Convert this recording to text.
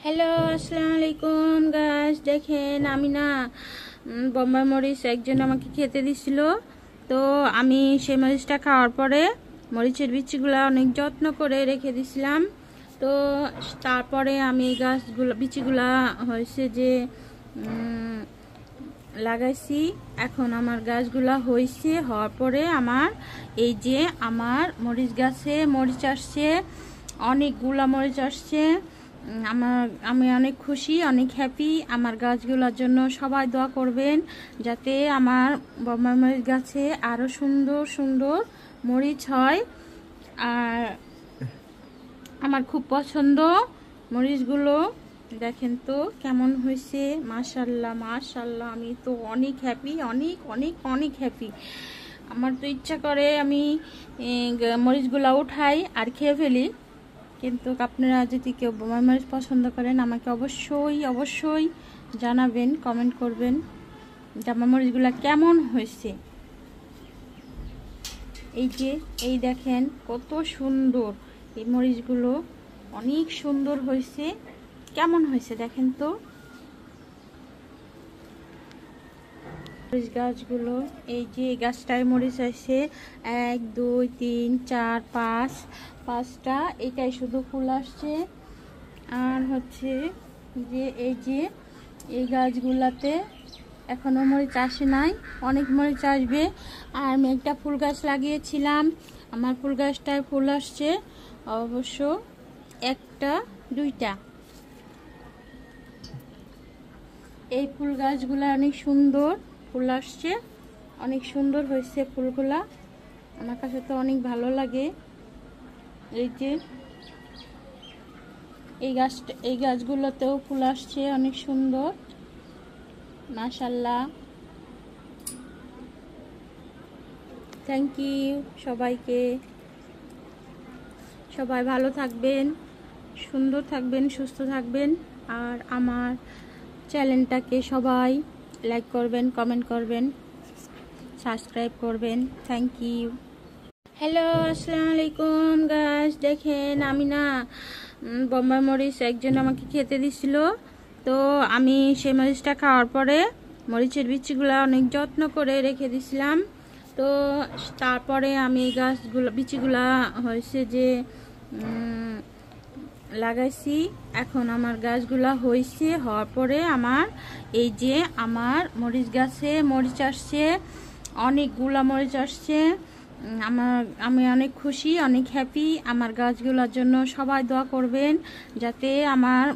Hello, আসসালামু আলাইকুম guys. দেখেন আমি না বোম্বাই মরিচ একজন আমাকে খেতে দিছিল। তো আমি সেই মরিচটা খাওয়ার পরে মরিচের বিচিগুলো অনেক যত্ন করে রেখে দিছিলাম। তো তারপরে আমি এই গাছগুলো বিচিগুলা হয়েছে যে লাগাইছি। এখন আমার গাছগুলা হয়েছে, হওয়ার পরে আমার এই যে আমার মরিচ গাছে মরিচ আসছে, অনেকগুলা মরিচ আসছে। আমি অনেক খুশি, অনেক হ্যাপি। আমার গাছগুলোর জন্য সবাই দোয়া করবেন যাতে আমার বোম্বাই মরিচ গাছে আরও সুন্দর সুন্দর মরিচ হয়। আর আমার খুব পছন্দ মরিচগুলো। দেখেন তো কেমন হয়েছে, মাশাল্লাহ মাশাল্লাহ। আমি তো অনেক হ্যাপি, অনেক অনেক অনেক হ্যাপি। আমার তো ইচ্ছা করে আমি মরিচগুলো উঠাই আর খেয়ে ফেলি। কিন্তু আপনারা যদি কেউ বোম্বাই মরিচ পছন্দ করেন আমাকে অবশ্যই অবশ্যই জানাবেন, কমেন্ট করবেন যে আমার মরিচগুলো কেমন হয়েছে। এই যে এই দেখেন কত সুন্দর এই মরিচগুলো, অনেক সুন্দর হয়েছে। কেমন হয়েছে দেখেন তো মরিচ গাছগুলো। এই যে এই গাছটায় মরিচ আছে 1 2 3 4 5, পাঁচটা। এটাই শুধু ফুল আসছে। আর হচ্ছে যে এই গাছগুলাতে এখনো মরিচ আসে নাই, অনেক মরিচ আসবে। আর আমি একটা ফুল গাছ লাগিয়েছিলাম, আমার ফুল গাছটায় ফুল আসছে অবশ্য একটা দুইটা। এই ফুল গাছগুলা অনেক সুন্দর ফুল আসছে, অনেক সুন্দর হয়েছে ফুলগুলা। আমার কাছে তো অনেক ভালো লাগে। এই যে এই গাছগুলোতেও ফুল আসছে অনেক সুন্দর, মাশাল্লাহ। থ্যাংক ইউ সবাইকে। সবাই ভালো থাকবেন, সুন্দর থাকবেন, সুস্থ থাকবেন। আর আমার চ্যানেলটাকে সবাই লাইক করবেন, কমেন্ট করবেন, সাবস্ক্রাইব করবেন। Thank you. হ্যালো, আসসালামু আলাইকুম গাইস। দেখেন আমি না বোম্বাই মরিচ একজন আমাকে খেতে দিছিল। তো আমি সেই মরিচটা খাওয়ার পরে মরিচের বিচিগুলো অনেক যত্ন করে রেখে দিছিলাম। তো তারপরে আমি এই বিচিগুলা হয়েছে যে লাগাইছি। এখন আমার গাছগুলা হয়েছে, হওয়ার পরে আমার এই যে আমার মরিচ গাছে মরিচ আসছে, অনেকগুলা মরিচ আসছে। আমি অনেক খুশি, অনেক হ্যাপি। আমার গাছগুলোর জন্য সবাই দোয়া করবেন যাতে আমার